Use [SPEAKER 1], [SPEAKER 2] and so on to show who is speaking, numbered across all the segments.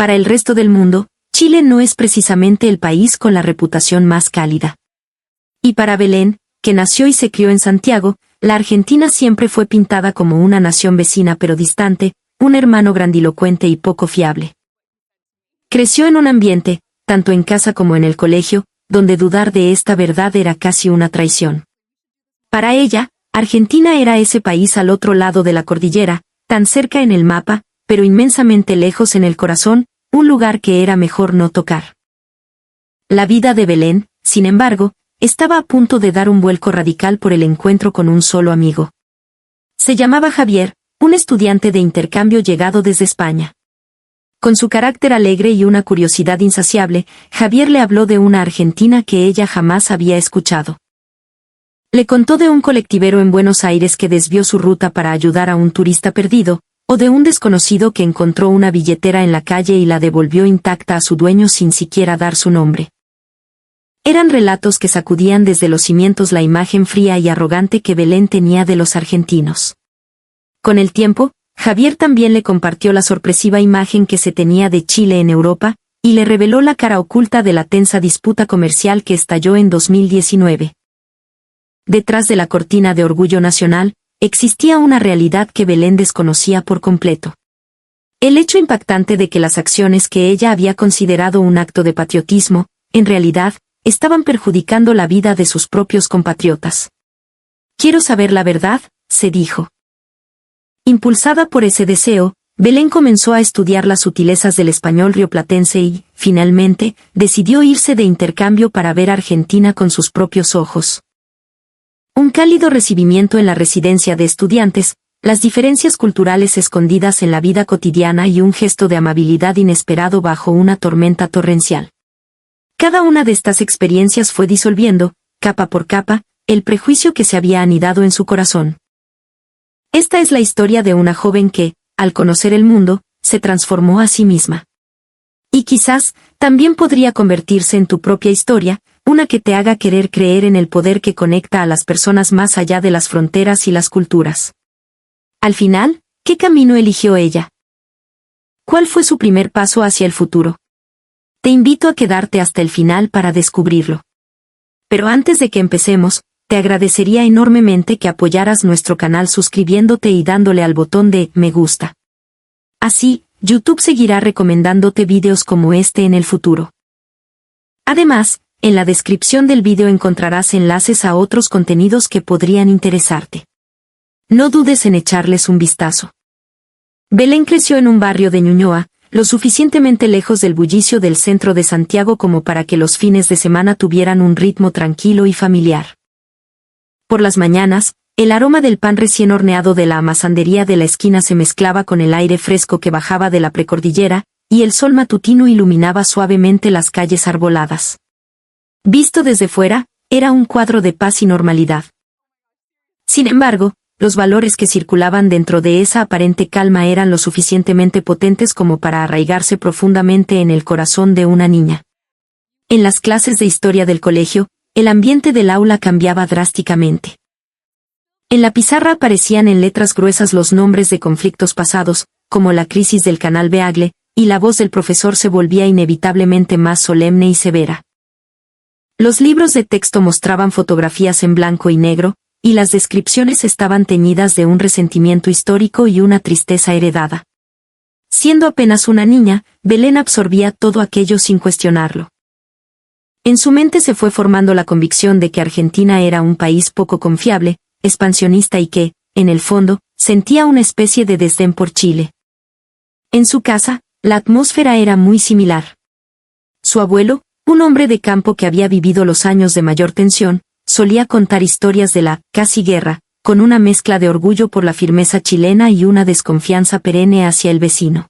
[SPEAKER 1] Para el resto del mundo, Chile no es precisamente el país con la reputación más cálida. Y para Belén, que nació y se crió en Santiago, la Argentina siempre fue pintada como una nación vecina pero distante, un hermano grandilocuente y poco fiable. Creció en un ambiente, tanto en casa como en el colegio, donde dudar de esta verdad era casi una traición. Para ella, Argentina era ese país al otro lado de la cordillera, tan cerca en el mapa, pero inmensamente lejos en el corazón, un lugar que era mejor no tocar. La vida de Belén, sin embargo, estaba a punto de dar un vuelco radical por el encuentro con un solo amigo. Se llamaba Javier, un estudiante de intercambio llegado desde España. Con su carácter alegre y una curiosidad insaciable, Javier le habló de una Argentina que ella jamás había escuchado. Le contó de un colectivero en Buenos Aires que desvió su ruta para ayudar a un turista perdido, o de un desconocido que encontró una billetera en la calle y la devolvió intacta a su dueño sin siquiera dar su nombre. Eran relatos que sacudían desde los cimientos la imagen fría y arrogante que Belén tenía de los argentinos. Con el tiempo, Javier también le compartió la sorpresiva imagen que se tenía de Chile en Europa, y le reveló la cara oculta de la tensa disputa comercial que estalló en 2019. Detrás de la cortina de orgullo nacional, existía una realidad que Belén desconocía por completo. El hecho impactante de que las acciones que ella había considerado un acto de patriotismo, en realidad, estaban perjudicando la vida de sus propios compatriotas. «Quiero saber la verdad», se dijo. Impulsada por ese deseo, Belén comenzó a estudiar las sutilezas del español rioplatense y, finalmente, decidió irse de intercambio para ver Argentina con sus propios ojos. Un cálido recibimiento en la residencia de estudiantes, las diferencias culturales escondidas en la vida cotidiana y un gesto de amabilidad inesperado bajo una tormenta torrencial. Cada una de estas experiencias fue disolviendo, capa por capa, el prejuicio que se había anidado en su corazón. Esta es la historia de una joven que, al conocer el mundo, se transformó a sí misma. Y quizás, también podría convertirse en tu propia historia, una que te haga querer creer en el poder que conecta a las personas más allá de las fronteras y las culturas. Al final, ¿qué camino eligió ella? ¿Cuál fue su primer paso hacia el futuro? Te invito a quedarte hasta el final para descubrirlo. Pero antes de que empecemos, te agradecería enormemente que apoyaras nuestro canal suscribiéndote y dándole al botón de me gusta. Así, YouTube seguirá recomendándote vídeos como este en el futuro. Además, en la descripción del vídeo encontrarás enlaces a otros contenidos que podrían interesarte. No dudes en echarles un vistazo. Belén creció en un barrio de Ñuñoa, lo suficientemente lejos del bullicio del centro de Santiago como para que los fines de semana tuvieran un ritmo tranquilo y familiar. Por las mañanas, el aroma del pan recién horneado de la amasandería de la esquina se mezclaba con el aire fresco que bajaba de la precordillera, y el sol matutino iluminaba suavemente las calles arboladas. Visto desde fuera, era un cuadro de paz y normalidad. Sin embargo, los valores que circulaban dentro de esa aparente calma eran lo suficientemente potentes como para arraigarse profundamente en el corazón de una niña. En las clases de historia del colegio, el ambiente del aula cambiaba drásticamente. En la pizarra aparecían en letras gruesas los nombres de conflictos pasados, como la crisis del Canal Beagle, y la voz del profesor se volvía inevitablemente más solemne y severa. Los libros de texto mostraban fotografías en blanco y negro, y las descripciones estaban teñidas de un resentimiento histórico y una tristeza heredada. Siendo apenas una niña, Belén absorbía todo aquello sin cuestionarlo. En su mente se fue formando la convicción de que Argentina era un país poco confiable, expansionista y que, en el fondo, sentía una especie de desdén por Chile. En su casa, la atmósfera era muy similar. Su abuelo, un hombre de campo que había vivido los años de mayor tensión, solía contar historias de la casi guerra, con una mezcla de orgullo por la firmeza chilena y una desconfianza perenne hacia el vecino.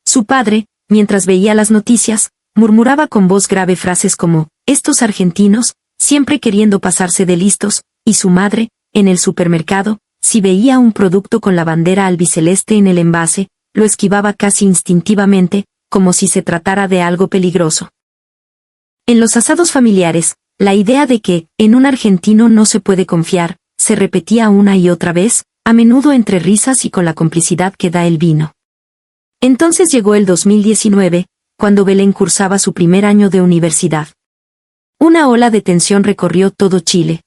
[SPEAKER 1] Su padre, mientras veía las noticias, murmuraba con voz grave frases como, estos argentinos, siempre queriendo pasarse de listos, y su madre, en el supermercado, si veía un producto con la bandera albiceleste en el envase, lo esquivaba casi instintivamente, como si se tratara de algo peligroso. En los asados familiares, la idea de que, en un argentino no se puede confiar, se repetía una y otra vez, a menudo entre risas y con la complicidad que da el vino. Entonces llegó el 2019, cuando Belén cursaba su primer año de universidad. Una ola de tensión recorrió todo Chile.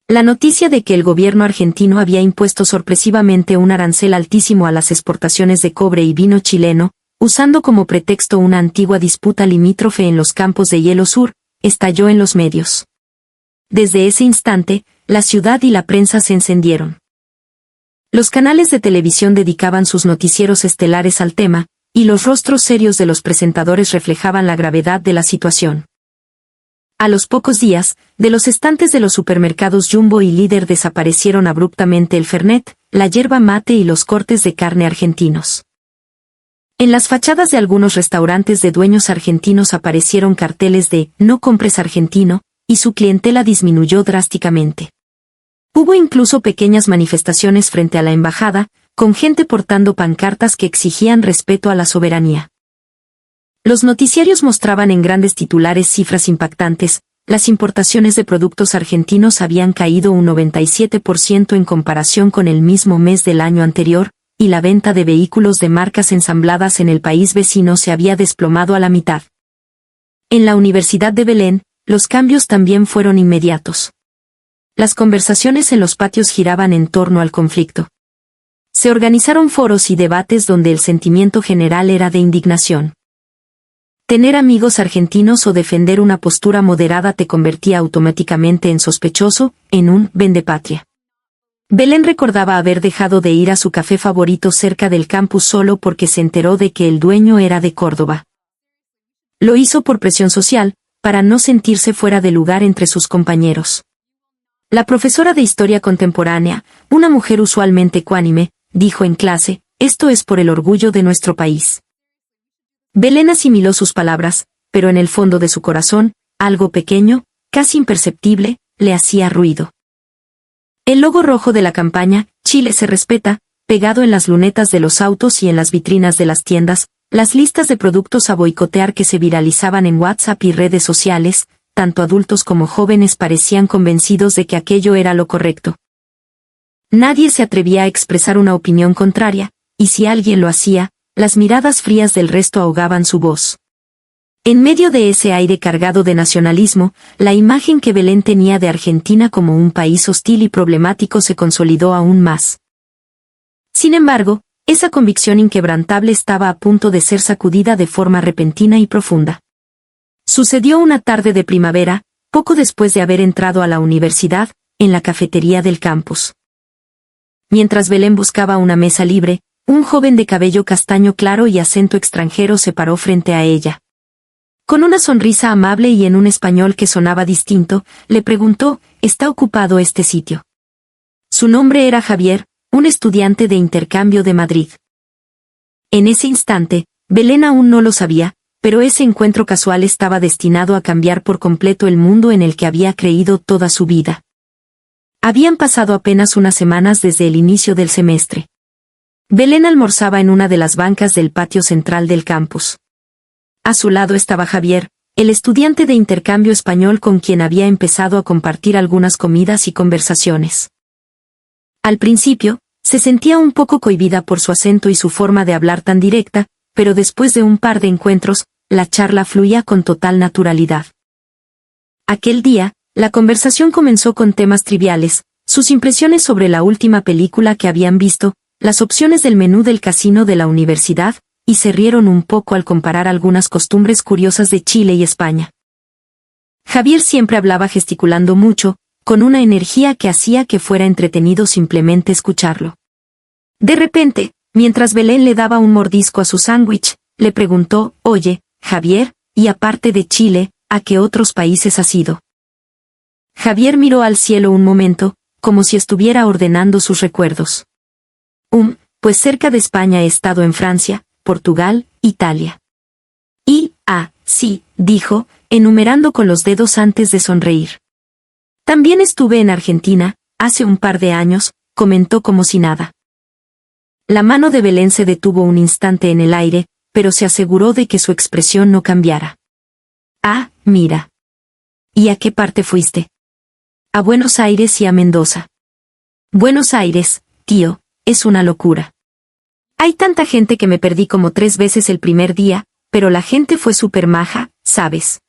[SPEAKER 1] La noticia de que el gobierno argentino había impuesto sorpresivamente un arancel altísimo a las exportaciones de cobre y vino chileno, usando como pretexto una antigua disputa limítrofe en los campos de hielo sur, estalló en los medios. Desde ese instante, la ciudad y la prensa se encendieron. Los canales de televisión dedicaban sus noticieros estelares al tema, y los rostros serios de los presentadores reflejaban la gravedad de la situación. A los pocos días, de los estantes de los supermercados Jumbo y Líder desaparecieron abruptamente el Fernet, la yerba mate y los cortes de carne argentinos. En las fachadas de algunos restaurantes de dueños argentinos aparecieron carteles de "No compres argentino", y su clientela disminuyó drásticamente. Hubo incluso pequeñas manifestaciones frente a la embajada, con gente portando pancartas que exigían respeto a la soberanía. Los noticiarios mostraban en grandes titulares cifras impactantes: las importaciones de productos argentinos habían caído un 97% en comparación con el mismo mes del año anterior, y la venta de vehículos de marcas ensambladas en el país vecino se había desplomado a la mitad. En la Universidad de Belén, los cambios también fueron inmediatos. Las conversaciones en los patios giraban en torno al conflicto. Se organizaron foros y debates donde el sentimiento general era de indignación. Tener amigos argentinos o defender una postura moderada te convertía automáticamente en sospechoso, en un vendepatria. Belén recordaba haber dejado de ir a su café favorito cerca del campus solo porque se enteró de que el dueño era de Córdoba. Lo hizo por presión social, para no sentirse fuera de lugar entre sus compañeros. La profesora de Historia Contemporánea, una mujer usualmente ecuánime, dijo en clase: "Esto es por el orgullo de nuestro país". Belén asimiló sus palabras, pero en el fondo de su corazón, algo pequeño, casi imperceptible, le hacía ruido. El logo rojo de la campaña, "Chile se respeta", pegado en las lunetas de los autos y en las vitrinas de las tiendas, las listas de productos a boicotear que se viralizaban en WhatsApp y redes sociales, tanto adultos como jóvenes parecían convencidos de que aquello era lo correcto. Nadie se atrevía a expresar una opinión contraria, y si alguien lo hacía, las miradas frías del resto ahogaban su voz. En medio de ese aire cargado de nacionalismo, la imagen que Belén tenía de Argentina como un país hostil y problemático se consolidó aún más. Sin embargo, esa convicción inquebrantable estaba a punto de ser sacudida de forma repentina y profunda. Sucedió una tarde de primavera, poco después de haber entrado a la universidad, en la cafetería del campus. Mientras Belén buscaba una mesa libre, un joven de cabello castaño claro y acento extranjero se paró frente a ella. Con una sonrisa amable y en un español que sonaba distinto, le preguntó: ¿está ocupado este sitio? Su nombre era Javier, un estudiante de intercambio de Madrid. En ese instante, Belén aún no lo sabía, pero ese encuentro casual estaba destinado a cambiar por completo el mundo en el que había creído toda su vida. Habían pasado apenas unas semanas desde el inicio del semestre. Belén almorzaba en una de las bancas del patio central del campus. A su lado estaba Javier, el estudiante de intercambio español con quien había empezado a compartir algunas comidas y conversaciones. Al principio, se sentía un poco cohibida por su acento y su forma de hablar tan directa, pero después de un par de encuentros, la charla fluía con total naturalidad. Aquel día, la conversación comenzó con temas triviales: sus impresiones sobre la última película que habían visto, las opciones del menú del casino de la universidad, y se rieron un poco al comparar algunas costumbres curiosas de Chile y España. Javier siempre hablaba gesticulando mucho, con una energía que hacía que fuera entretenido simplemente escucharlo. De repente, mientras Belén le daba un mordisco a su sándwich, le preguntó: «Oye, Javier, y aparte de Chile, ¿a qué otros países has ido?». Javier miró al cielo un momento, como si estuviera ordenando sus recuerdos. Pues cerca de España he estado en Francia, Portugal, Italia. Sí, dijo, enumerando con los dedos antes de sonreír. También estuve en Argentina, hace un par de años, comentó como si nada. La mano de Belén se detuvo un instante en el aire, pero se aseguró de que su expresión no cambiara. «Ah, mira. ¿Y a qué parte fuiste?». «A Buenos Aires y a Mendoza». «Buenos Aires, tío, es una locura». Hay tanta gente que me perdí como 3 veces el primer día, pero la gente fue súper maja, ¿sabes?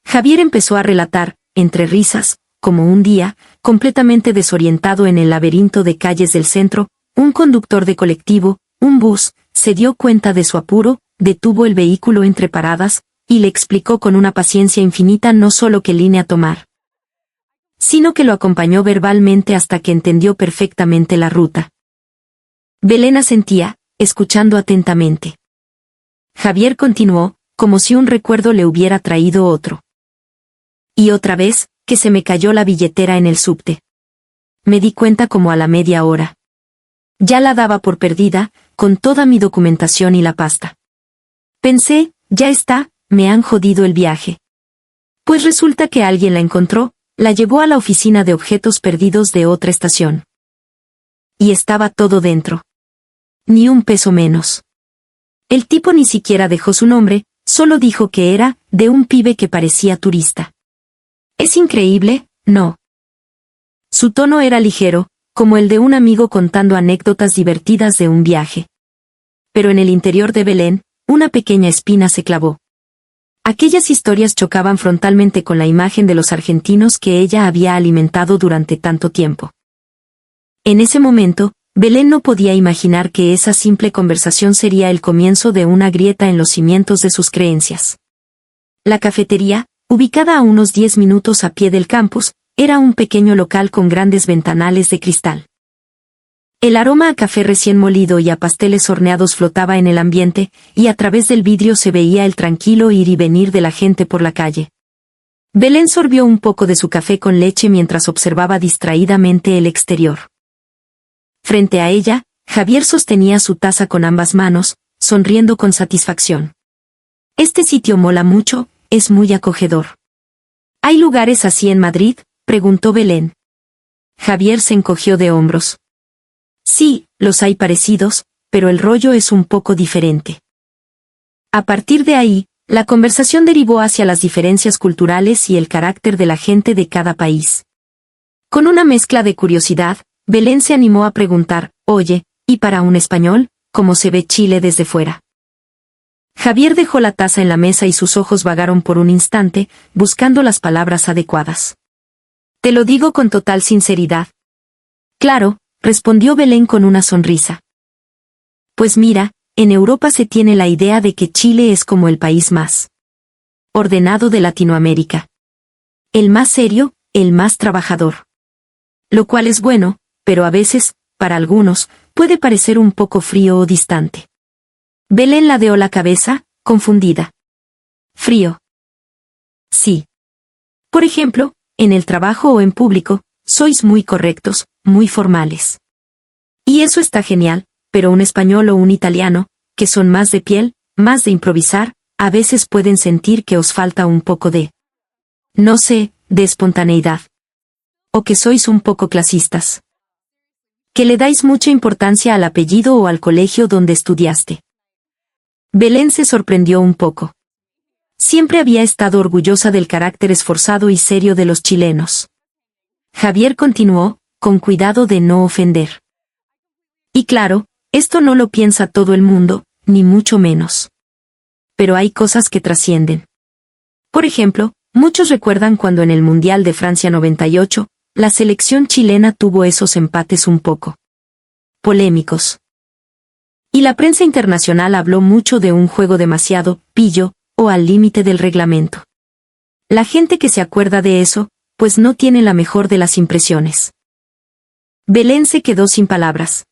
[SPEAKER 1] Javier empezó a relatar, entre risas, como un día, completamente desorientado en el laberinto de calles del centro, un conductor de colectivo, un bus, se dio cuenta de su apuro, detuvo el vehículo entre paradas, y le explicó con una paciencia infinita no solo qué línea tomar, sino que lo acompañó verbalmente hasta que entendió perfectamente la ruta. Belén asentía, escuchando atentamente. Javier continuó, como si un recuerdo le hubiera traído otro. Y otra vez, que se me cayó la billetera en el subte. Me di cuenta como a la media hora. Ya la daba por perdida, con toda mi documentación y la pasta. Pensé, ya está, me han jodido el viaje. Pues resulta que alguien la encontró, la llevó a la oficina de objetos perdidos de otra estación. Y estaba todo dentro. Ni un peso menos. El tipo ni siquiera dejó su nombre, solo dijo que era de un pibe que parecía turista. ¿Es increíble? No. Su tono era ligero, como el de un amigo contando anécdotas divertidas de un viaje. Pero en el interior de Belén, una pequeña espina se clavó. Aquellas historias chocaban frontalmente con la imagen de los argentinos que ella había alimentado durante tanto tiempo. En ese momento, Belén no podía imaginar que esa simple conversación sería el comienzo de una grieta en los cimientos de sus creencias. La cafetería, ubicada a unos 10 minutos a pie del campus, era un pequeño local con grandes ventanales de cristal. El aroma a café recién molido y a pasteles horneados flotaba en el ambiente, y a través del vidrio se veía el tranquilo ir y venir de la gente por la calle. Belén sorbió un poco de su café con leche mientras observaba distraídamente el exterior. Frente a ella, Javier sostenía su taza con ambas manos, sonriendo con satisfacción. Este sitio mola mucho, es muy acogedor. ¿Hay lugares así en Madrid?, preguntó Belén. Javier se encogió de hombros. Sí, los hay parecidos, pero el rollo es un poco diferente. A partir de ahí, la conversación derivó hacia las diferencias culturales y el carácter de la gente de cada país. Con una mezcla de curiosidad, Belén se animó a preguntar, oye, ¿y para un español, cómo se ve Chile desde fuera? Javier dejó la taza en la mesa y sus ojos vagaron por un instante, buscando las palabras adecuadas. Te lo digo con total sinceridad. Claro, respondió Belén con una sonrisa. Pues mira, en Europa se tiene la idea de que Chile es como el país más ordenado de Latinoamérica. El más serio, el más trabajador. Lo cual es bueno, pero a veces, para algunos, puede parecer un poco frío o distante. Belén ladeó la cabeza, confundida. ¿Frío? Sí. Por ejemplo, en el trabajo o en público, sois muy correctos, muy formales. Y eso está genial, pero un español o un italiano, que son más de piel, más de improvisar, a veces pueden sentir que os falta un poco de, no sé, de espontaneidad. O que sois un poco clasistas. Que le dais mucha importancia al apellido o al colegio donde estudiaste. Belén se sorprendió un poco. Siempre había estado orgullosa del carácter esforzado y serio de los chilenos. Javier continuó, con cuidado de no ofender. Y claro, esto no lo piensa todo el mundo, ni mucho menos. Pero hay cosas que trascienden. Por ejemplo, muchos recuerdan cuando en el Mundial de Francia 98, la selección chilena tuvo esos empates un poco polémicos. Y la prensa internacional habló mucho de un juego demasiado pillo, o al límite del reglamento. La gente que se acuerda de eso, pues no tiene la mejor de las impresiones. Belén se quedó sin palabras.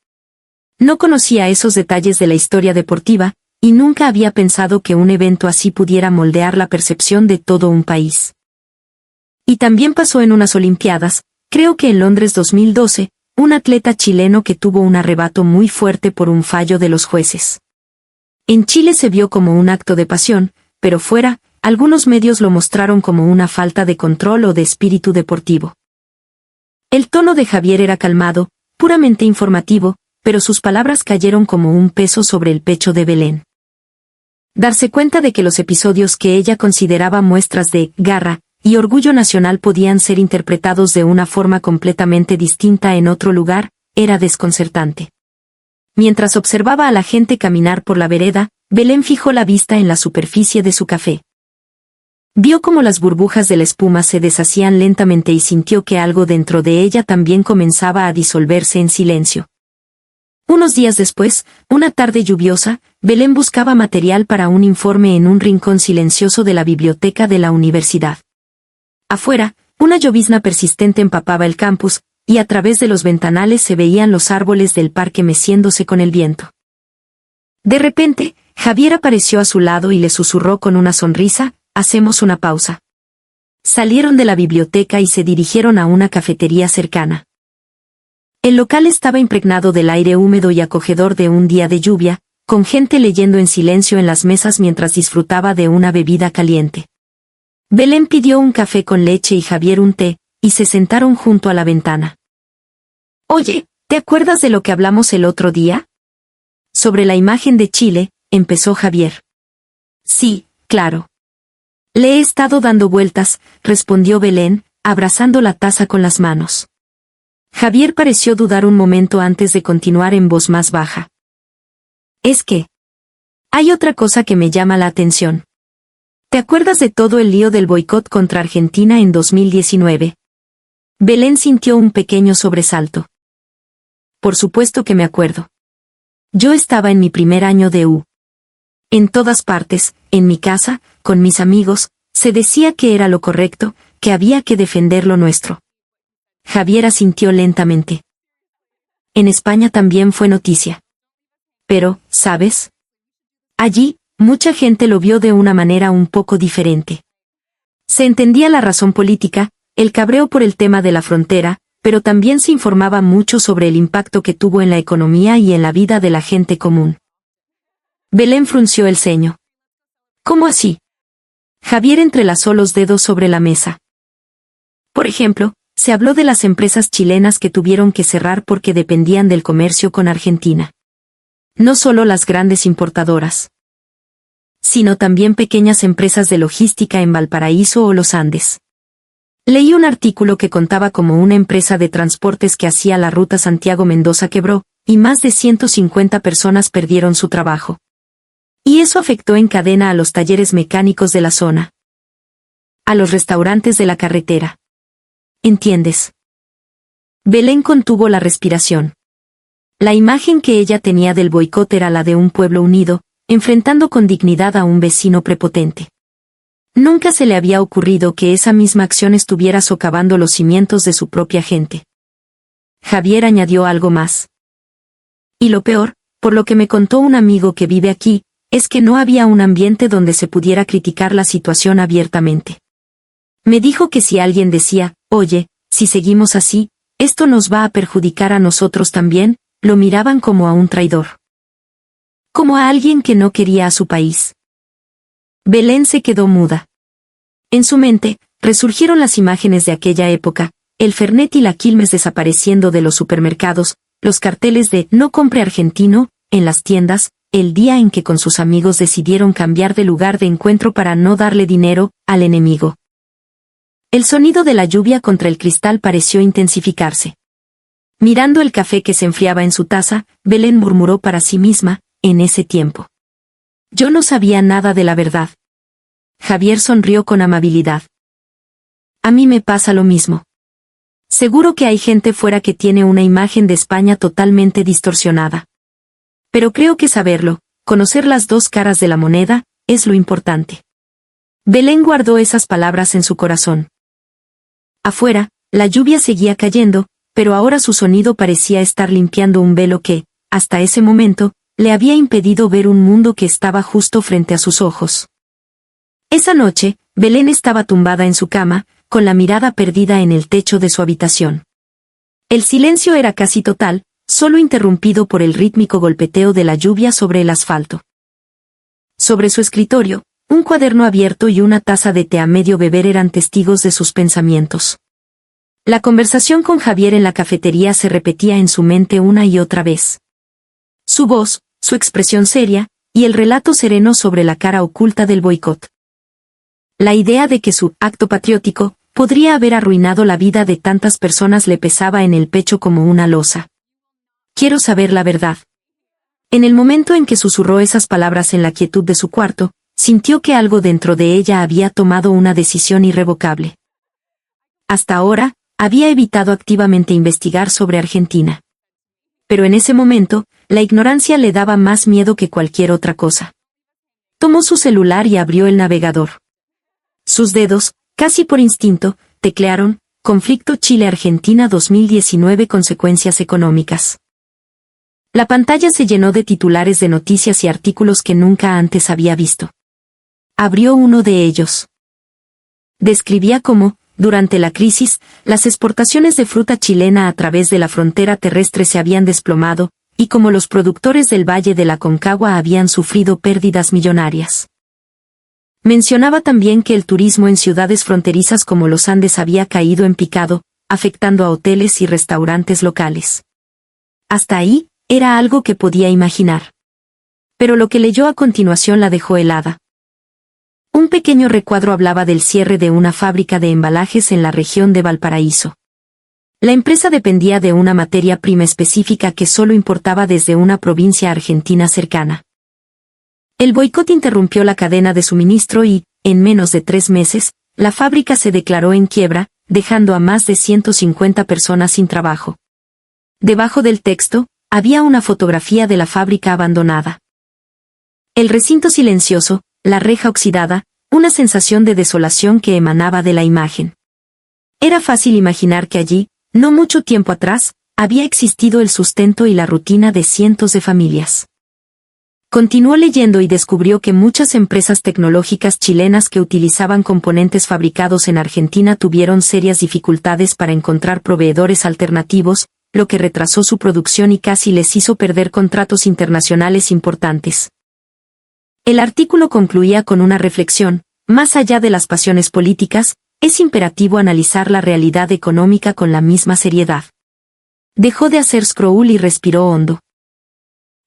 [SPEAKER 1] No conocía esos detalles de la historia deportiva, y nunca había pensado que un evento así pudiera moldear la percepción de todo un país. Y también pasó en unas Olimpiadas, creo que en Londres 2012, un atleta chileno que tuvo un arrebato muy fuerte por un fallo de los jueces. En Chile se vio como un acto de pasión, pero fuera, algunos medios lo mostraron como una falta de control o de espíritu deportivo. El tono de Javier era calmado, puramente informativo, pero sus palabras cayeron como un peso sobre el pecho de Belén. Darse cuenta de que los episodios que ella consideraba muestras de garra y orgullo nacional podían ser interpretados de una forma completamente distinta en otro lugar, era desconcertante. Mientras observaba a la gente caminar por la vereda, Belén fijó la vista en la superficie de su café. Vio cómo las burbujas de la espuma se deshacían lentamente y sintió que algo dentro de ella también comenzaba a disolverse en silencio. Unos días después, una tarde lluviosa, Belén buscaba material para un informe en un rincón silencioso de la biblioteca de la universidad. Afuera, una llovizna persistente empapaba el campus, y a través de los ventanales se veían los árboles del parque meciéndose con el viento. De repente, Javier apareció a su lado y le susurró con una sonrisa: «Hacemos una pausa». Salieron de la biblioteca y se dirigieron a una cafetería cercana. El local estaba impregnado del aire húmedo y acogedor de un día de lluvia, con gente leyendo en silencio en las mesas mientras disfrutaba de una bebida caliente. Belén pidió un café con leche y Javier un té, y se sentaron junto a la ventana. «Oye, ¿te acuerdas de lo que hablamos el otro día?» «Sobre la imagen de Chile», empezó Javier. «Sí, claro. Le he estado dando vueltas», respondió Belén, abrazando la taza con las manos. Javier pareció dudar un momento antes de continuar en voz más baja. «Es que hay otra cosa que me llama la atención. ¿Te acuerdas de todo el lío del boicot contra Argentina en 2019? Belén sintió un pequeño sobresalto. «Por supuesto que me acuerdo. Yo estaba en mi primer año de U. En todas partes, en mi casa, con mis amigos, se decía que era lo correcto, que había que defender lo nuestro». Javier asintió lentamente. «En España también fue noticia. Pero, ¿sabes? Allí, mucha gente lo vio de una manera un poco diferente. Se entendía la razón política, el cabreo por el tema de la frontera, pero también se informaba mucho sobre el impacto que tuvo en la economía y en la vida de la gente común». Belén frunció el ceño. «¿Cómo así?». Javier entrelazó los dedos sobre la mesa. «Por ejemplo, se habló de las empresas chilenas que tuvieron que cerrar porque dependían del comercio con Argentina. No solo las grandes importadoras, sino también pequeñas empresas de logística en Valparaíso o los Andes. Leí un artículo que contaba cómo una empresa de transportes que hacía la ruta Santiago-Mendoza quebró, y más de 150 personas perdieron su trabajo. Y eso afectó en cadena a los talleres mecánicos de la zona, a los restaurantes de la carretera. ¿Entiendes?». Belén contuvo la respiración. La imagen que ella tenía del boicot era la de un pueblo unido, enfrentando con dignidad a un vecino prepotente. Nunca se le había ocurrido que esa misma acción estuviera socavando los cimientos de su propia gente. Javier añadió algo más. «Y lo peor, por lo que me contó un amigo que vive aquí, es que no había un ambiente donde se pudiera criticar la situación abiertamente. Me dijo que si alguien decía, oye, si seguimos así, esto nos va a perjudicar a nosotros también, lo miraban como a un traidor. Como a alguien que no quería a su país». Belén se quedó muda. En su mente, resurgieron las imágenes de aquella época, el Fernet y la Quilmes desapareciendo de los supermercados, los carteles de «No compre argentino», en las tiendas, el día en que con sus amigos decidieron cambiar de lugar de encuentro para no darle dinero al enemigo. El sonido de la lluvia contra el cristal pareció intensificarse. Mirando el café que se enfriaba en su taza, Belén murmuró para sí misma, en ese tiempo. «Yo no sabía nada de la verdad». Javier sonrió con amabilidad. «A mí me pasa lo mismo. Seguro que hay gente fuera que tiene una imagen de España totalmente distorsionada. Pero creo que saberlo, conocer las dos caras de la moneda, es lo importante». Belén guardó esas palabras en su corazón. Afuera, la lluvia seguía cayendo, pero ahora su sonido parecía estar limpiando un velo que, hasta ese momento, le había impedido ver un mundo que estaba justo frente a sus ojos. Esa noche, Belén estaba tumbada en su cama, con la mirada perdida en el techo de su habitación. El silencio era casi total, solo interrumpido por el rítmico golpeteo de la lluvia sobre el asfalto. Sobre su escritorio, un cuaderno abierto y una taza de té a medio beber eran testigos de sus pensamientos. La conversación con Javier en la cafetería se repetía en su mente una y otra vez. Su voz, su expresión seria, y el relato sereno sobre la cara oculta del boicot. La idea de que su acto patriótico podría haber arruinado la vida de tantas personas le pesaba en el pecho como una losa. «Quiero saber la verdad». En el momento en que susurró esas palabras en la quietud de su cuarto, sintió que algo dentro de ella había tomado una decisión irrevocable. Hasta ahora, había evitado activamente investigar sobre Argentina. Pero en ese momento, la ignorancia le daba más miedo que cualquier otra cosa. Tomó su celular y abrió el navegador. Sus dedos, casi por instinto, teclearon, Conflicto Chile-Argentina 2019 consecuencias económicas. La pantalla se llenó de titulares de noticias y artículos que nunca antes había visto. Abrió uno de ellos. Describía cómo, durante la crisis, las exportaciones de fruta chilena a través de la frontera terrestre se habían desplomado, y cómo los productores del Valle de la Aconcagua habían sufrido pérdidas millonarias. Mencionaba también que el turismo en ciudades fronterizas como los Andes había caído en picado, afectando a hoteles y restaurantes locales. Hasta ahí, era algo que podía imaginar. Pero lo que leyó a continuación la dejó helada. Un pequeño recuadro hablaba del cierre de una fábrica de embalajes en la región de Valparaíso. La empresa dependía de una materia prima específica que solo importaba desde una provincia argentina cercana. El boicot interrumpió la cadena de suministro y, en menos de 3 meses, la fábrica se declaró en quiebra, dejando a más de 150 personas sin trabajo. Debajo del texto, había una fotografía de la fábrica abandonada. El recinto silencioso, la reja oxidada, una sensación de desolación que emanaba de la imagen. Era fácil imaginar que allí, no mucho tiempo atrás, había existido el sustento y la rutina de cientos de familias. Continuó leyendo y descubrió que muchas empresas tecnológicas chilenas que utilizaban componentes fabricados en Argentina tuvieron serias dificultades para encontrar proveedores alternativos, lo que retrasó su producción y casi les hizo perder contratos internacionales importantes. El artículo concluía con una reflexión: más allá de las pasiones políticas, es imperativo analizar la realidad económica con la misma seriedad. Dejó de hacer scroll y respiró hondo.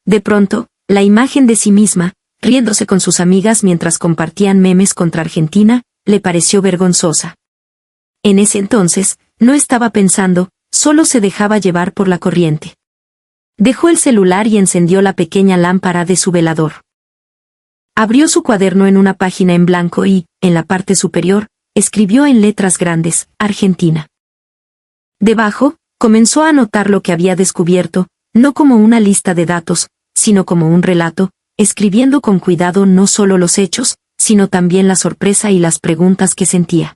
[SPEAKER 1] De pronto, la imagen de sí misma, riéndose con sus amigas mientras compartían memes contra Argentina, le pareció vergonzosa. En ese entonces, no estaba pensando, solo se dejaba llevar por la corriente. Dejó el celular y encendió la pequeña lámpara de su velador. Abrió su cuaderno en una página en blanco y, en la parte superior, escribió en letras grandes, Argentina. Debajo, comenzó a anotar lo que había descubierto, no como una lista de datos, sino como un relato, escribiendo con cuidado no solo los hechos, sino también la sorpresa y las preguntas que sentía.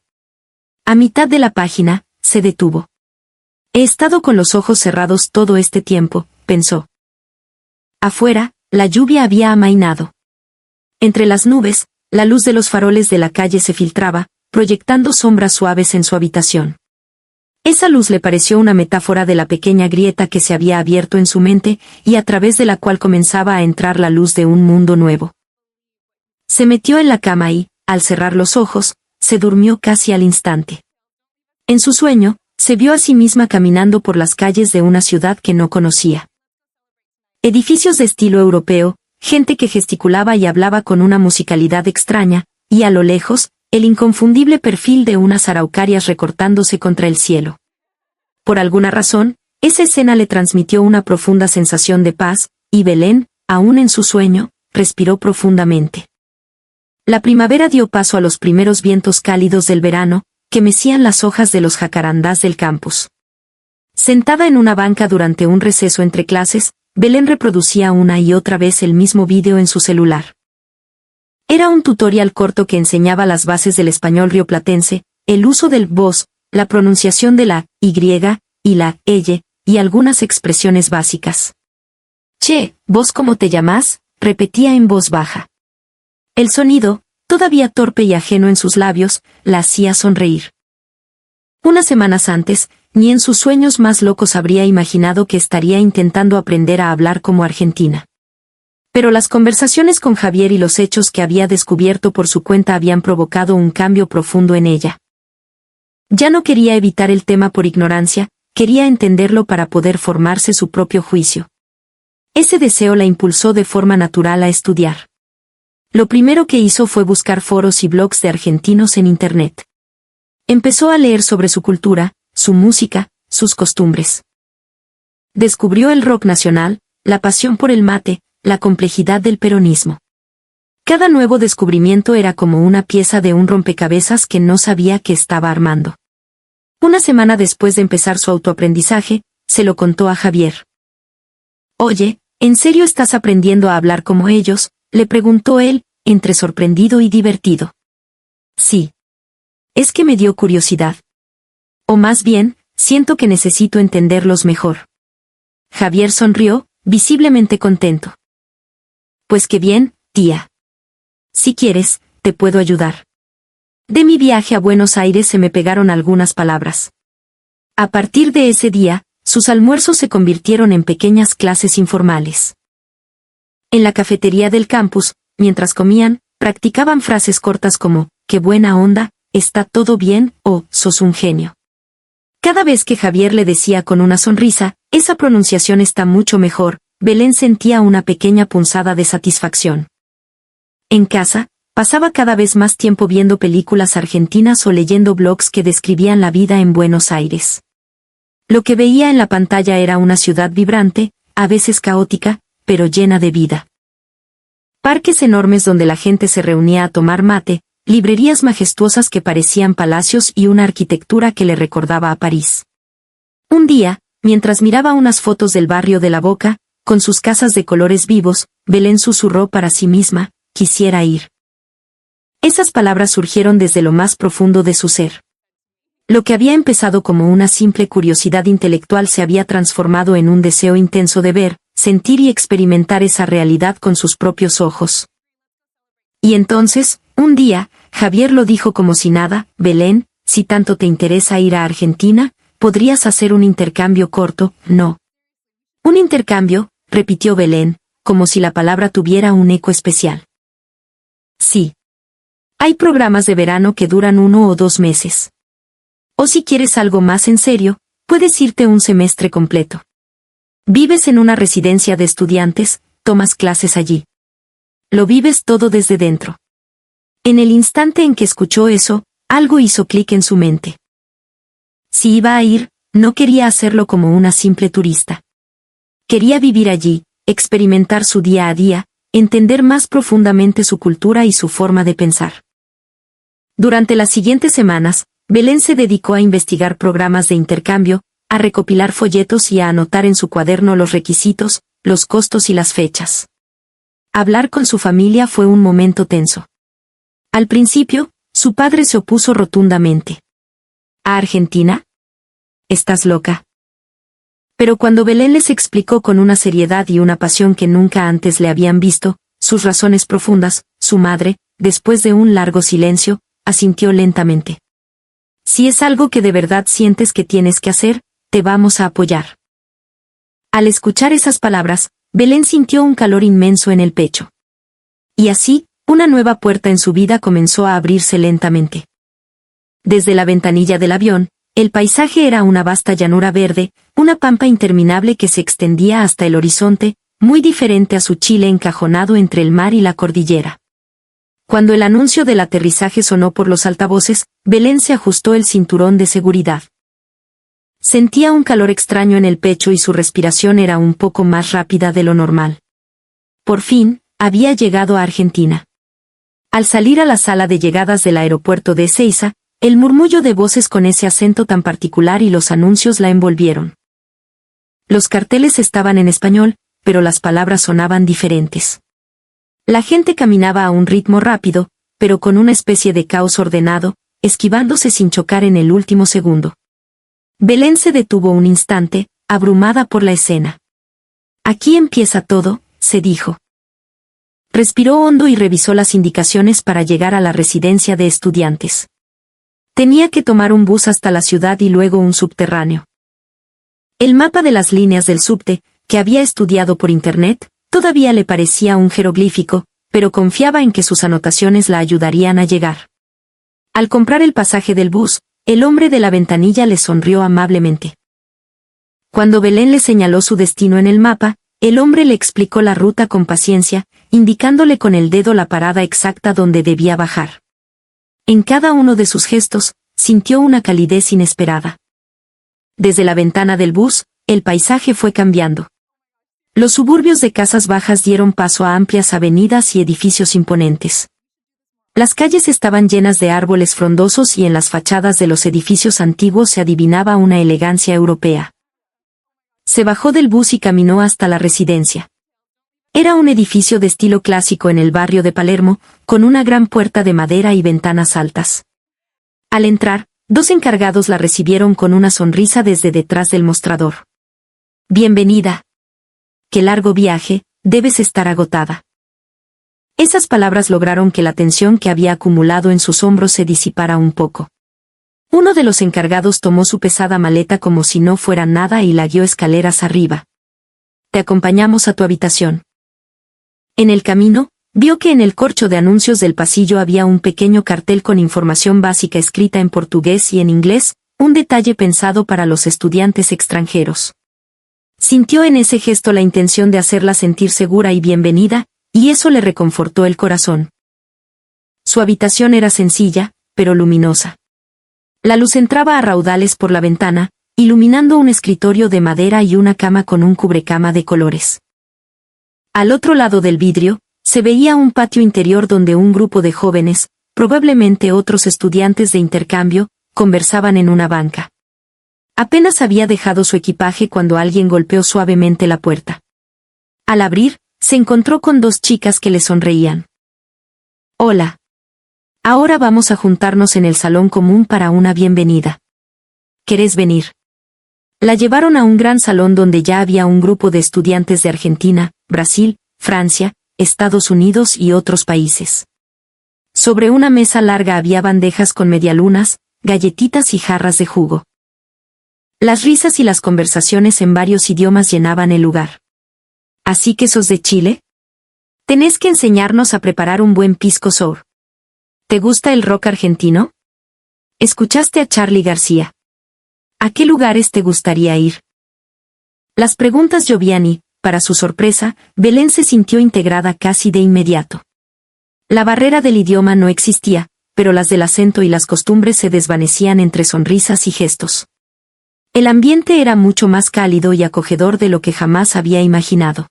[SPEAKER 1] A mitad de la página, se detuvo. He estado con los ojos cerrados todo este tiempo, pensó. Afuera, la lluvia había amainado. Entre las nubes, la luz de los faroles de la calle se filtraba, proyectando sombras suaves en su habitación. Esa luz le pareció una metáfora de la pequeña grieta que se había abierto en su mente, y a través de la cual comenzaba a entrar la luz de un mundo nuevo. Se metió en la cama y, al cerrar los ojos, se durmió casi al instante. En su sueño, se vio a sí misma caminando por las calles de una ciudad que no conocía. Edificios de estilo europeo, gente que gesticulaba y hablaba con una musicalidad extraña, y a lo lejos, el inconfundible perfil de unas araucarias recortándose contra el cielo. Por alguna razón, esa escena le transmitió una profunda sensación de paz, y Belén, aún en su sueño, respiró profundamente. La primavera dio paso a los primeros vientos cálidos del verano, que mecían las hojas de los jacarandás del campus. Sentada en una banca durante un receso entre clases, Belén reproducía una y otra vez el mismo vídeo en su celular. Era un tutorial corto que enseñaba las bases del español rioplatense, el uso del vos, la pronunciación de la y y la elle, y algunas expresiones básicas. Che, ¿vos cómo te llamás?, repetía en voz baja. El sonido, todavía torpe y ajeno en sus labios, la hacía sonreír. Unas semanas antes, ni en sus sueños más locos habría imaginado que estaría intentando aprender a hablar como argentina. Pero las conversaciones con Javier y los hechos que había descubierto por su cuenta habían provocado un cambio profundo en ella. Ya no quería evitar el tema por ignorancia, quería entenderlo para poder formarse su propio juicio. Ese deseo la impulsó de forma natural a estudiar. Lo primero que hizo fue buscar foros y blogs de argentinos en Internet. Empezó a leer sobre su cultura, su música, sus costumbres. Descubrió el rock nacional, la pasión por el mate, la complejidad del peronismo. Cada nuevo descubrimiento era como una pieza de un rompecabezas que no sabía que estaba armando. Una semana después de empezar su autoaprendizaje, se lo contó a Javier. «Oye, ¿en serio estás aprendiendo a hablar como ellos?», le preguntó él, entre sorprendido y divertido. «Sí. Es que me dio curiosidad. O más bien, siento que necesito entenderlos mejor». Javier sonrió, visiblemente contento. «Pues qué bien, tía. Si quieres, te puedo ayudar». De mi viaje a Buenos Aires se me pegaron algunas palabras. A partir de ese día, sus almuerzos se convirtieron en pequeñas clases informales. En la cafetería del campus, mientras comían, practicaban frases cortas como, «qué buena onda», «está todo bien» o «sos un genio». Cada vez que Javier le decía con una sonrisa, «esa pronunciación está mucho mejor», Belén sentía una pequeña punzada de satisfacción. En casa, pasaba cada vez más tiempo viendo películas argentinas o leyendo blogs que describían la vida en Buenos Aires. Lo que veía en la pantalla era una ciudad vibrante, a veces caótica, pero llena de vida. Parques enormes donde la gente se reunía a tomar mate, librerías majestuosas que parecían palacios y una arquitectura que le recordaba a París. Un día, mientras miraba unas fotos del barrio de La Boca, con sus casas de colores vivos, Belén susurró para sí misma, «quisiera ir». Esas palabras surgieron desde lo más profundo de su ser. Lo que había empezado como una simple curiosidad intelectual se había transformado en un deseo intenso de ver, sentir y experimentar esa realidad con sus propios ojos. Y entonces, un día, Javier lo dijo como si nada, «Belén, si tanto te interesa ir a Argentina, podrías hacer un intercambio corto, ¿no?» «Un intercambio», repitió Belén, como si la palabra tuviera un eco especial. «Sí. Hay programas de verano que duran 1 o 2 meses. O si quieres algo más en serio, puedes irte un semestre completo. Vives en una residencia de estudiantes, tomas clases allí. Lo vives todo desde dentro». En el instante en que escuchó eso, algo hizo clic en su mente. Si iba a ir, no quería hacerlo como una simple turista. Quería vivir allí, experimentar su día a día, entender más profundamente su cultura y su forma de pensar. Durante las siguientes semanas, Belén se dedicó a investigar programas de intercambio, a recopilar folletos y a anotar en su cuaderno los requisitos, los costos y las fechas. Hablar con su familia fue un momento tenso. Al principio, su padre se opuso rotundamente. ¿A Argentina? ¿Estás loca? Pero cuando Belén les explicó con una seriedad y una pasión que nunca antes le habían visto, sus razones profundas, su madre, después de un largo silencio, asintió lentamente. «Si es algo que de verdad sientes que tienes que hacer, te vamos a apoyar». Al escuchar esas palabras, Belén sintió un calor inmenso en el pecho. Y así, una nueva puerta en su vida comenzó a abrirse lentamente. Desde la ventanilla del avión, el paisaje era una vasta llanura verde, una pampa interminable que se extendía hasta el horizonte, muy diferente a su Chile encajonado entre el mar y la cordillera. Cuando el anuncio del aterrizaje sonó por los altavoces, Belén se ajustó el cinturón de seguridad. Sentía un calor extraño en el pecho y su respiración era un poco más rápida de lo normal. Por fin, había llegado a Argentina. Al salir a la sala de llegadas del aeropuerto de Ezeiza, el murmullo de voces con ese acento tan particular y los anuncios la envolvieron. Los carteles estaban en español, pero las palabras sonaban diferentes. La gente caminaba a un ritmo rápido, pero con una especie de caos ordenado, esquivándose sin chocar en el último segundo. Belén se detuvo un instante, abrumada por la escena. «Aquí empieza todo», se dijo. Respiró hondo y revisó las indicaciones para llegar a la residencia de estudiantes. Tenía que tomar un bus hasta la ciudad y luego un subterráneo. El mapa de las líneas del subte, que había estudiado por internet, todavía le parecía un jeroglífico, pero confiaba en que sus anotaciones la ayudarían a llegar. Al comprar el pasaje del bus, el hombre de la ventanilla le sonrió amablemente. Cuando Belén le señaló su destino en el mapa, el hombre le explicó la ruta con paciencia, indicándole con el dedo la parada exacta donde debía bajar. En cada uno de sus gestos, sintió una calidez inesperada. Desde la ventana del bus, el paisaje fue cambiando. Los suburbios de casas bajas dieron paso a amplias avenidas y edificios imponentes. Las calles estaban llenas de árboles frondosos y en las fachadas de los edificios antiguos se adivinaba una elegancia europea. Se bajó del bus y caminó hasta la residencia. Era un edificio de estilo clásico en el barrio de Palermo, con una gran puerta de madera y ventanas altas. Al entrar, dos encargados la recibieron con una sonrisa desde detrás del mostrador. «Bienvenida. Qué largo viaje, debes estar agotada». Esas palabras lograron que la tensión que había acumulado en sus hombros se disipara un poco. Uno de los encargados tomó su pesada maleta como si no fuera nada y la guió escaleras arriba. «Te acompañamos a tu habitación». En el camino, vio que en el corcho de anuncios del pasillo había un pequeño cartel con información básica escrita en portugués y en inglés, un detalle pensado para los estudiantes extranjeros. Sintió en ese gesto la intención de hacerla sentir segura y bienvenida, y eso le reconfortó el corazón. Su habitación era sencilla, pero luminosa. La luz entraba a raudales por la ventana, iluminando un escritorio de madera y una cama con un cubrecama de colores. Al otro lado del vidrio, se veía un patio interior donde un grupo de jóvenes, probablemente otros estudiantes de intercambio, conversaban en una banca. Apenas había dejado su equipaje cuando alguien golpeó suavemente la puerta. Al abrir, se encontró con dos chicas que le sonreían. «Hola. Ahora vamos a juntarnos en el salón común para una bienvenida. ¿Querés venir?» La llevaron a un gran salón donde ya había un grupo de estudiantes de Argentina, Brasil, Francia, Estados Unidos y otros países. Sobre una mesa larga había bandejas con medialunas, galletitas y jarras de jugo. Las risas y las conversaciones en varios idiomas llenaban el lugar. «¿Así que sos de Chile? Tenés que enseñarnos a preparar un buen pisco sour. ¿Te gusta el rock argentino? ¿Escuchaste a Charly García? ¿A qué lugares te gustaría ir?» Las preguntas llovían y, para su sorpresa, Belén se sintió integrada casi de inmediato. La barrera del idioma no existía, pero las del acento y las costumbres se desvanecían entre sonrisas y gestos. El ambiente era mucho más cálido y acogedor de lo que jamás había imaginado.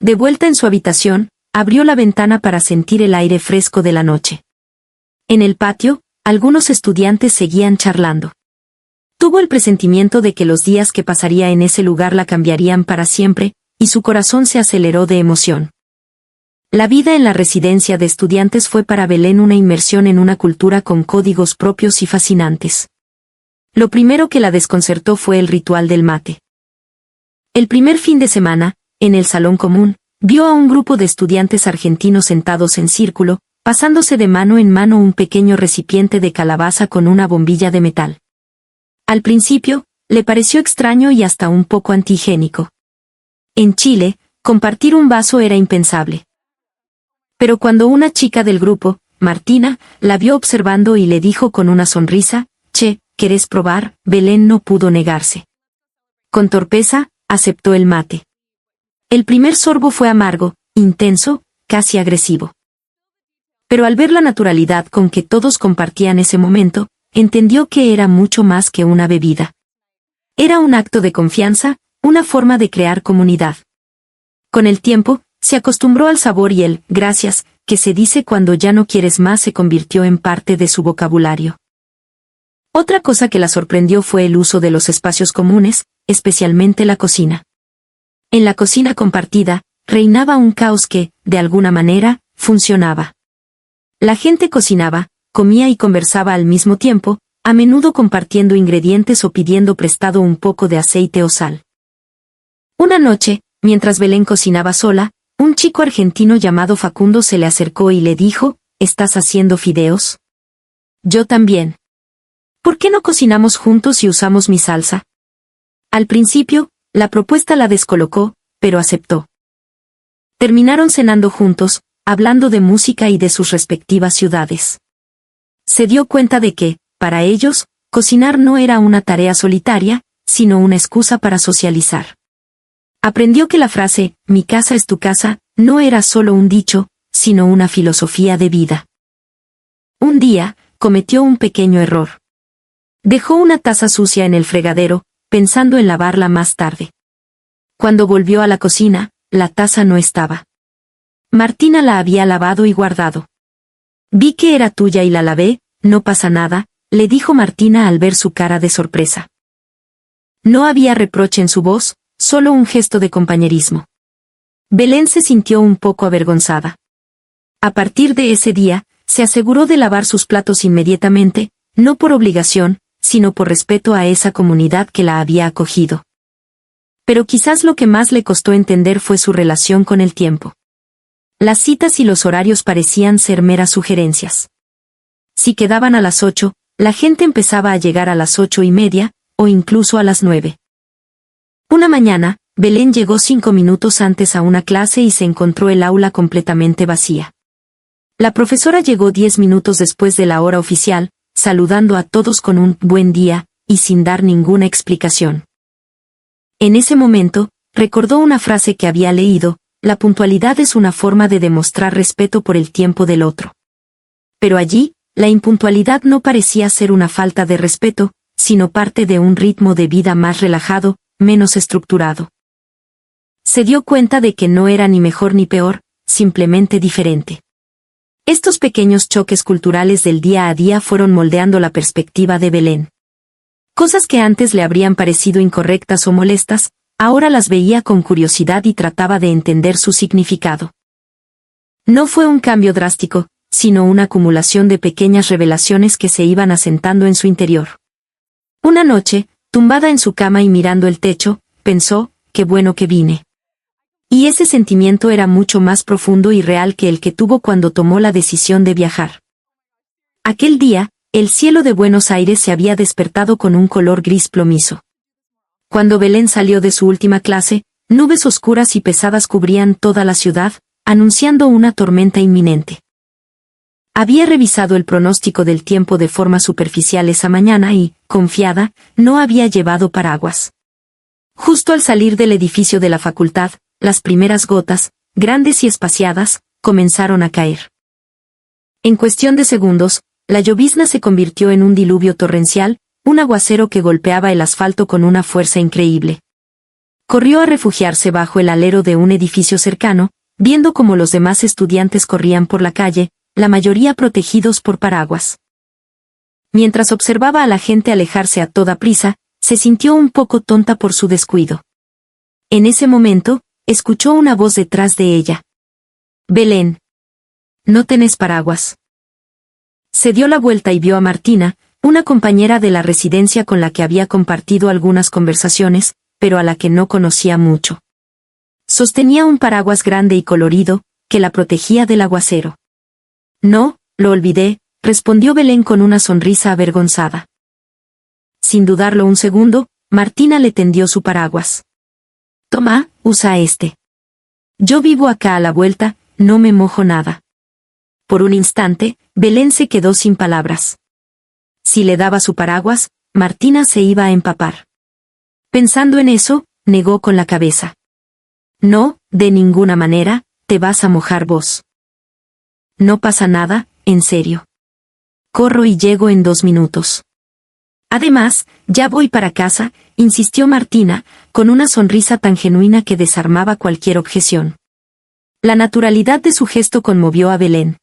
[SPEAKER 1] De vuelta en su habitación, abrió la ventana para sentir el aire fresco de la noche. En el patio, algunos estudiantes seguían charlando. Tuvo el presentimiento de que los días que pasaría en ese lugar la cambiarían para siempre, y su corazón se aceleró de emoción. La vida en la residencia de estudiantes fue para Belén una inmersión en una cultura con códigos propios y fascinantes. Lo primero que la desconcertó fue el ritual del mate. El primer fin de semana, en el salón común, vio a un grupo de estudiantes argentinos sentados en círculo, pasándose de mano en mano un pequeño recipiente de calabaza con una bombilla de metal. Al principio, le pareció extraño y hasta un poco antihigiénico. En Chile, compartir un vaso era impensable. Pero cuando una chica del grupo, Martina, la vio observando y le dijo con una sonrisa, «Che, ¿querés probar?», Belén no pudo negarse. Con torpeza, aceptó el mate. El primer sorbo fue amargo, intenso, casi agresivo. Pero al ver la naturalidad con que todos compartían ese momento, entendió que era mucho más que una bebida. Era un acto de confianza, una forma de crear comunidad. Con el tiempo, se acostumbró al sabor y el «gracias», que se dice cuando ya no quieres más, se convirtió en parte de su vocabulario. Otra cosa que la sorprendió fue el uso de los espacios comunes, especialmente la cocina. En la cocina compartida, reinaba un caos que, de alguna manera, funcionaba. La gente cocinaba, comía y conversaba al mismo tiempo, a menudo compartiendo ingredientes o pidiendo prestado un poco de aceite o sal. Una noche, mientras Belén cocinaba sola, un chico argentino llamado Facundo se le acercó y le dijo, «¿Estás haciendo fideos? Yo también. ¿Por qué no cocinamos juntos y usamos mi salsa?» Al principio, la propuesta la descolocó, pero aceptó. Terminaron cenando juntos, hablando de música y de sus respectivas ciudades. Se dio cuenta de que, para ellos, cocinar no era una tarea solitaria, sino una excusa para socializar. Aprendió que la frase, «mi casa es tu casa», no era solo un dicho, sino una filosofía de vida. Un día, cometió un pequeño error. Dejó una taza sucia en el fregadero, pensando en lavarla más tarde. Cuando volvió a la cocina, la taza no estaba. Martina la había lavado y guardado. Vi que era tuya y la lavé, no pasa nada, le dijo Martina al ver su cara de sorpresa. No había reproche en su voz, solo un gesto de compañerismo. Belén se sintió un poco avergonzada. A partir de ese día, se aseguró de lavar sus platos inmediatamente, no por obligación, sino por respeto a esa comunidad que la había acogido. Pero quizás lo que más le costó entender fue su relación con el tiempo. Las citas y los horarios parecían ser meras sugerencias. Si quedaban a las 8, la gente empezaba a llegar a las 8:30, o incluso a las 9. Una mañana, Belén llegó 5 minutos antes a una clase y se encontró el aula completamente vacía. La profesora llegó 10 minutos después de la hora oficial, saludando a todos con un «buen día», y sin dar ninguna explicación. En ese momento, recordó una frase que había leído: la puntualidad es una forma de demostrar respeto por el tiempo del otro. Pero allí, la impuntualidad no parecía ser una falta de respeto, sino parte de un ritmo de vida más relajado, menos estructurado. Se dio cuenta de que no era ni mejor ni peor, simplemente diferente. Estos pequeños choques culturales del día a día fueron moldeando la perspectiva de Belén. Cosas que antes le habrían parecido incorrectas o molestas, ahora las veía con curiosidad y trataba de entender su significado. No fue un cambio drástico, sino una acumulación de pequeñas revelaciones que se iban asentando en su interior. Una noche, tumbada en su cama y mirando el techo, pensó: qué bueno que vine. Y ese sentimiento era mucho más profundo y real que el que tuvo cuando tomó la decisión de viajar. Aquel día, el cielo de Buenos Aires se había despertado con un color gris plomizo. Cuando Belén salió de su última clase, nubes oscuras y pesadas cubrían toda la ciudad, anunciando una tormenta inminente. Había revisado el pronóstico del tiempo de forma superficial esa mañana y, confiada, no había llevado paraguas. Justo al salir del edificio de la facultad, las primeras gotas, grandes y espaciadas, comenzaron a caer. En cuestión de segundos, la llovizna se convirtió en un diluvio torrencial, un aguacero que golpeaba el asfalto con una fuerza increíble. Corrió a refugiarse bajo el alero de un edificio cercano, viendo cómo los demás estudiantes corrían por la calle, la mayoría protegidos por paraguas. Mientras observaba a la gente alejarse a toda prisa, se sintió un poco tonta por su descuido. En ese momento, escuchó una voz detrás de ella. «Belén. ¿No tenés paraguas?» Se dio la vuelta y vio a Martina, una compañera de la residencia con la que había compartido algunas conversaciones, pero a la que no conocía mucho. Sostenía un paraguas grande y colorido, que la protegía del aguacero. «No, lo olvidé», respondió Belén con una sonrisa avergonzada. Sin dudarlo un segundo, Martina le tendió su paraguas. «Toma, usa este. Yo vivo acá a la vuelta, no me mojo nada». Por un instante, Belén se quedó sin palabras. Si le daba su paraguas, Martina se iba a empapar. Pensando en eso, negó con la cabeza. «No, de ninguna manera, te vas a mojar vos». «No pasa nada, en serio. Corro y llego en 2 minutos. Además, ya voy para casa», insistió Martina, con una sonrisa tan genuina que desarmaba cualquier objeción. La naturalidad de su gesto conmovió a Belén.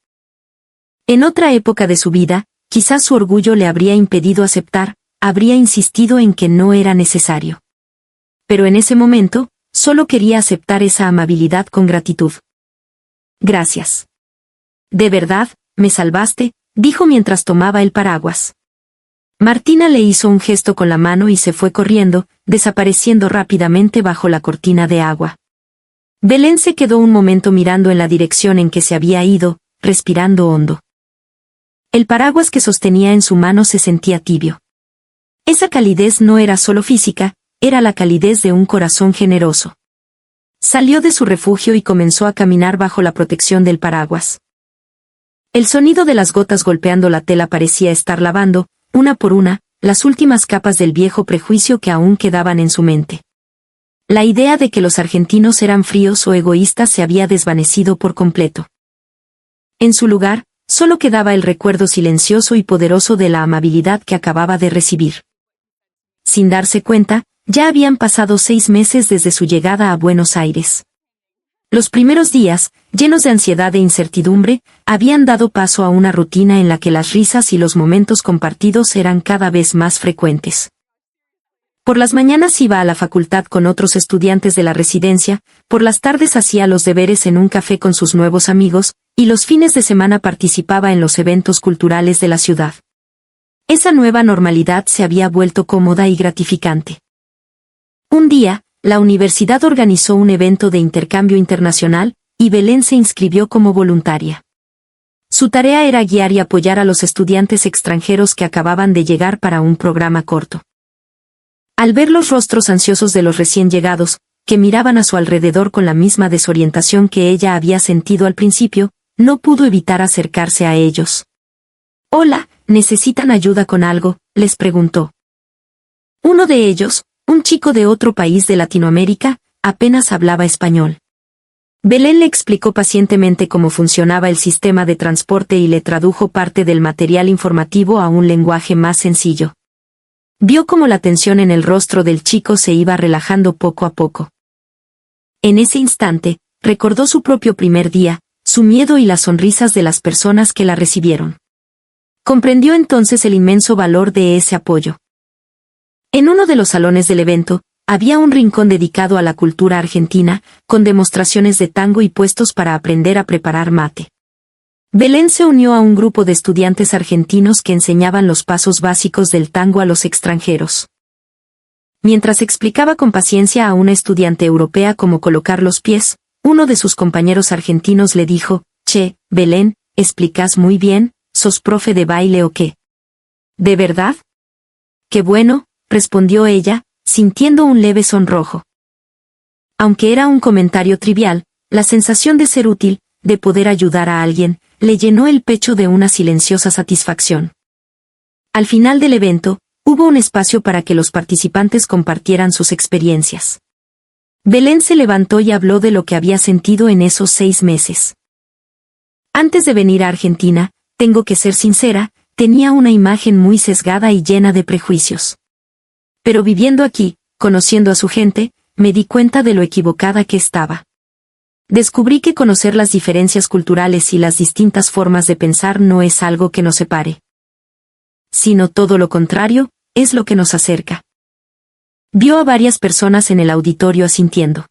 [SPEAKER 1] En otra época de su vida, quizás su orgullo le habría impedido aceptar, habría insistido en que no era necesario. Pero en ese momento, solo quería aceptar esa amabilidad con gratitud. «Gracias. De verdad, me salvaste», dijo mientras tomaba el paraguas. Martina le hizo un gesto con la mano y se fue corriendo, desapareciendo rápidamente bajo la cortina de agua. Belén se quedó un momento mirando en la dirección en que se había ido, respirando hondo. El paraguas que sostenía en su mano se sentía tibio. Esa calidez no era solo física, era la calidez de un corazón generoso. Salió de su refugio y comenzó a caminar bajo la protección del paraguas. El sonido de las gotas golpeando la tela parecía estar lavando, una por una, las últimas capas del viejo prejuicio que aún quedaban en su mente. La idea de que los argentinos eran fríos o egoístas se había desvanecido por completo. En su lugar, solo quedaba el recuerdo silencioso y poderoso de la amabilidad que acababa de recibir. Sin darse cuenta, Ya habían pasado 6 meses desde su llegada a Buenos Aires. Los primeros días, llenos de ansiedad e incertidumbre, habían dado paso a una rutina en la que las risas y los momentos compartidos eran cada vez más frecuentes. Por las mañanas iba a la facultad con otros estudiantes de la residencia, por las tardes hacía los deberes en un café con sus nuevos amigos, y los fines de semana participaba en los eventos culturales de la ciudad. Esa nueva normalidad se había vuelto cómoda y gratificante. Un día, la universidad organizó un evento de intercambio internacional, y Belén se inscribió como voluntaria. Su tarea era guiar y apoyar a los estudiantes extranjeros que acababan de llegar para un programa corto. Al ver los rostros ansiosos de los recién llegados, que miraban a su alrededor con la misma desorientación que ella había sentido al principio, no pudo evitar acercarse a ellos. «Hola, ¿necesitan ayuda con algo?», les preguntó. Uno de ellos, un chico de otro país de Latinoamérica, apenas hablaba español. Belén le explicó pacientemente cómo funcionaba el sistema de transporte y le tradujo parte del material informativo a un lenguaje más sencillo. Vio cómo la tensión en el rostro del chico se iba relajando poco a poco. En ese instante, recordó su propio primer día, su miedo y las sonrisas de las personas que la recibieron. Comprendió entonces el inmenso valor de ese apoyo. En uno de los salones del evento, había un rincón dedicado a la cultura argentina, con demostraciones de tango y puestos para aprender a preparar mate. Belén se unió a un grupo de estudiantes argentinos que enseñaban los pasos básicos del tango a los extranjeros. Mientras explicaba con paciencia a una estudiante europea cómo colocar los pies, uno de sus compañeros argentinos le dijo: «Che, Belén, explicas muy bien, ¿sos profe de baile o qué?» «¿De verdad?» «Qué bueno», respondió ella, sintiendo un leve sonrojo. Aunque era un comentario trivial, la sensación de ser útil, de poder ayudar a alguien, le llenó el pecho de una silenciosa satisfacción. Al final del evento, hubo un espacio para que los participantes compartieran sus experiencias. Belén se levantó y habló de lo que había sentido en esos 6 meses. Antes de venir a Argentina, tengo que ser sincera, tenía una imagen muy sesgada y llena de prejuicios. Pero viviendo aquí, conociendo a su gente, me di cuenta de lo equivocada que estaba. Descubrí que conocer las diferencias culturales y las distintas formas de pensar no es algo que nos separe, sino todo lo contrario, es lo que nos acerca. Vio a varias personas en el auditorio asintiendo.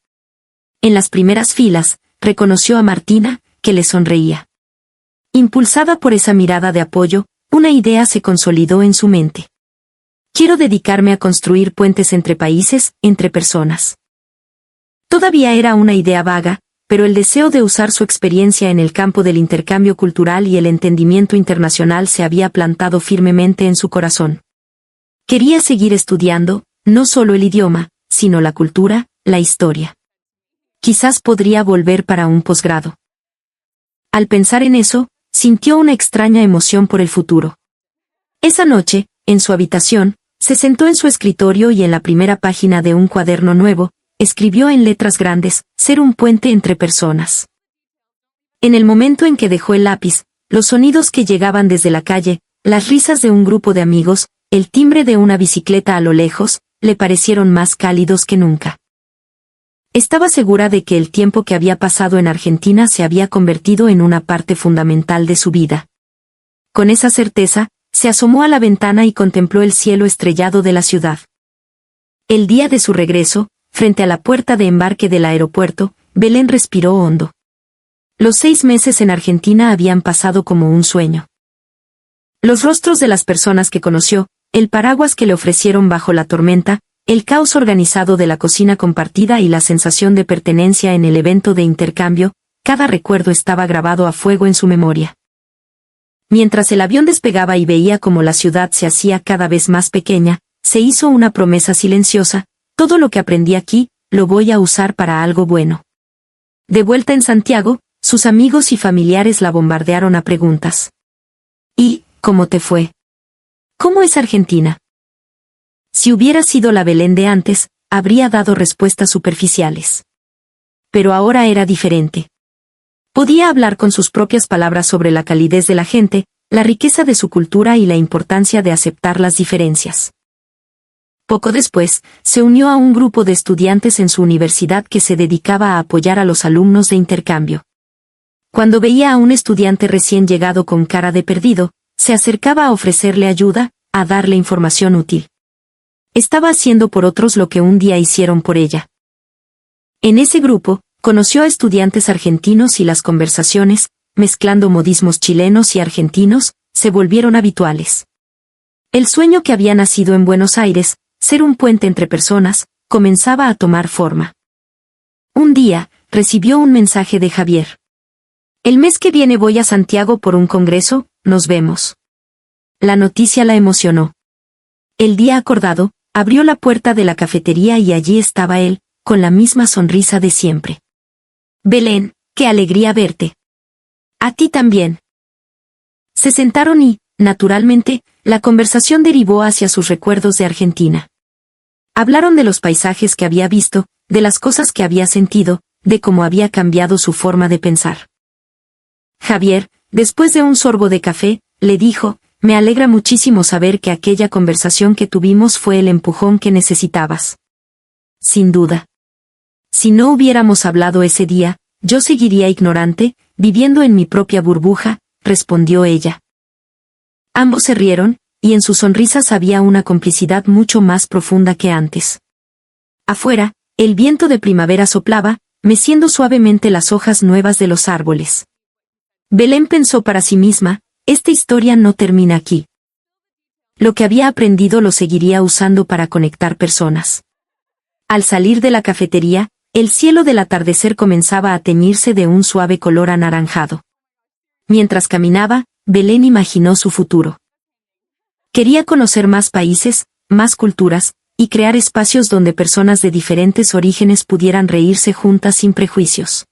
[SPEAKER 1] En las primeras filas, reconoció a Martina, que le sonreía. Impulsada por esa mirada de apoyo, una idea se consolidó en su mente. Quiero dedicarme a construir puentes entre países, entre personas. Todavía era una idea vaga, pero el deseo de usar su experiencia en el campo del intercambio cultural y el entendimiento internacional se había plantado firmemente en su corazón. Quería seguir estudiando, no solo el idioma, sino la cultura, la historia. Quizás podría volver para un posgrado. Al pensar en eso, sintió una extraña emoción por el futuro. Esa noche, en su habitación, se sentó en su escritorio y en la primera página de un cuaderno nuevo, escribió en letras grandes: «Ser un puente entre personas». En el momento en que dejó el lápiz, los sonidos que llegaban desde la calle, las risas de un grupo de amigos, el timbre de una bicicleta a lo lejos, le parecieron más cálidos que nunca. Estaba segura de que el tiempo que había pasado en Argentina se había convertido en una parte fundamental de su vida. Con esa certeza, se asomó a la ventana y contempló el cielo estrellado de la ciudad. El día de su regreso, frente a la puerta de embarque del aeropuerto, Belén respiró hondo. Los 6 meses en Argentina habían pasado como un sueño. Los rostros de las personas que conoció, el paraguas que le ofrecieron bajo la tormenta, el caos organizado de la cocina compartida y la sensación de pertenencia en el evento de intercambio, cada recuerdo estaba grabado a fuego en su memoria. Mientras el avión despegaba y veía cómo la ciudad se hacía cada vez más pequeña, se hizo una promesa silenciosa: todo lo que aprendí aquí, lo voy a usar para algo bueno. De vuelta en Santiago, sus amigos y familiares la bombardearon a preguntas. ¿Y cómo te fue? ¿Cómo es Argentina? Si hubiera sido la Belén de antes, habría dado respuestas superficiales. Pero ahora era diferente. Podía hablar con sus propias palabras sobre la calidez de la gente, la riqueza de su cultura y la importancia de aceptar las diferencias. Poco después, se unió a un grupo de estudiantes en su universidad que se dedicaba a apoyar a los alumnos de intercambio. Cuando veía a un estudiante recién llegado con cara de perdido, se acercaba a ofrecerle ayuda, a darle información útil. Estaba haciendo por otros lo que un día hicieron por ella. En ese grupo, conoció a estudiantes argentinos y las conversaciones, mezclando modismos chilenos y argentinos, se volvieron habituales. El sueño que había nacido en Buenos Aires, ser un puente entre personas, comenzaba a tomar forma. Un día, recibió un mensaje de Javier. El mes que viene voy a Santiago por un congreso, nos vemos. La noticia la emocionó. El día acordado, abrió la puerta de la cafetería y allí estaba él, con la misma sonrisa de siempre. Belén, qué alegría verte. A ti también. Se sentaron y, naturalmente, la conversación derivó hacia sus recuerdos de Argentina. Hablaron de los paisajes que había visto, de las cosas que había sentido, de cómo había cambiado su forma de pensar. Javier, después de un sorbo de café, le dijo, me alegra muchísimo saber que aquella conversación que tuvimos fue el empujón que necesitabas. Sin duda. Si no hubiéramos hablado ese día, yo seguiría ignorante, viviendo en mi propia burbuja, respondió ella. Ambos se rieron, y en sus sonrisas había una complicidad mucho más profunda que antes. Afuera, el viento de primavera soplaba, meciendo suavemente las hojas nuevas de los árboles. Belén pensó para sí misma, esta historia no termina aquí. Lo que había aprendido lo seguiría usando para conectar personas. Al salir de la cafetería, el cielo del atardecer comenzaba a teñirse de un suave color anaranjado. Mientras caminaba, Belén imaginó su futuro. Quería conocer más países, más culturas, y crear espacios donde personas de diferentes orígenes pudieran reírse juntas sin prejuicios.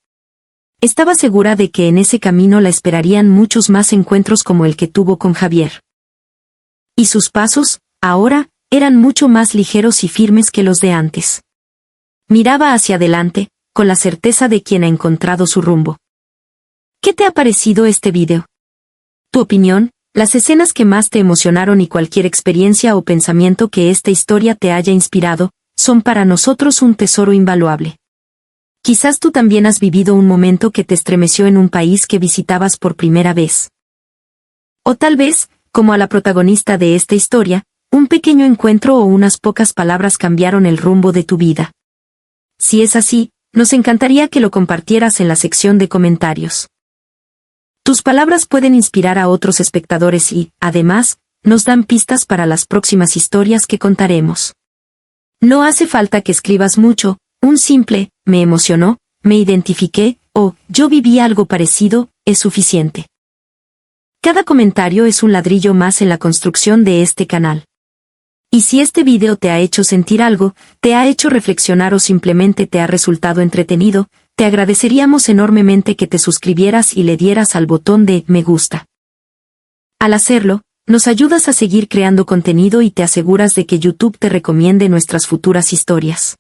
[SPEAKER 1] Estaba segura de que en ese camino la esperarían muchos más encuentros como el que tuvo con Javier. Y sus pasos, ahora, eran mucho más ligeros y firmes que los de antes. Miraba hacia adelante, con la certeza de quien ha encontrado su rumbo. ¿Qué te ha parecido este video? Tu opinión, las escenas que más te emocionaron y cualquier experiencia o pensamiento que esta historia te haya inspirado, son para nosotros un tesoro invaluable. Quizás tú también has vivido un momento que te estremeció en un país que visitabas por primera vez. O tal vez, como a la protagonista de esta historia, un pequeño encuentro o unas pocas palabras cambiaron el rumbo de tu vida. Si es así, nos encantaría que lo compartieras en la sección de comentarios. Tus palabras pueden inspirar a otros espectadores y, además, nos dan pistas para las próximas historias que contaremos. No hace falta que escribas mucho, un simple, me emocionó, me identifiqué, o yo viví algo parecido, es suficiente. Cada comentario es un ladrillo más en la construcción de este canal. Y si este video te ha hecho sentir algo, te ha hecho reflexionar o simplemente te ha resultado entretenido, te agradeceríamos enormemente que te suscribieras y le dieras al botón de me gusta. Al hacerlo, nos ayudas a seguir creando contenido y te aseguras de que YouTube te recomiende nuestras futuras historias.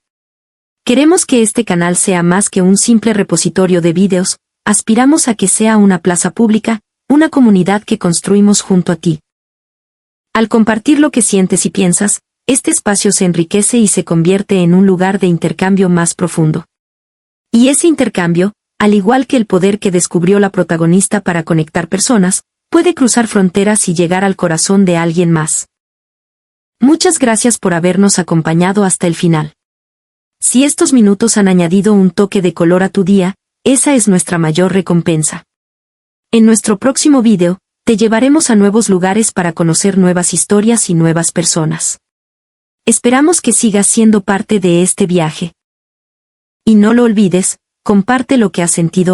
[SPEAKER 1] Queremos que este canal sea más que un simple repositorio de videos, aspiramos a que sea una plaza pública, una comunidad que construimos junto a ti. Al compartir lo que sientes y piensas, este espacio se enriquece y se convierte en un lugar de intercambio más profundo. Y ese intercambio, al igual que el poder que descubrió la protagonista para conectar personas, puede cruzar fronteras y llegar al corazón de alguien más. Muchas gracias por habernos acompañado hasta el final. Si estos minutos han añadido un toque de color a tu día, esa es nuestra mayor recompensa. En nuestro próximo video, te llevaremos a nuevos lugares para conocer nuevas historias y nuevas personas. Esperamos que sigas siendo parte de este viaje. Y no lo olvides, comparte lo que has sentido.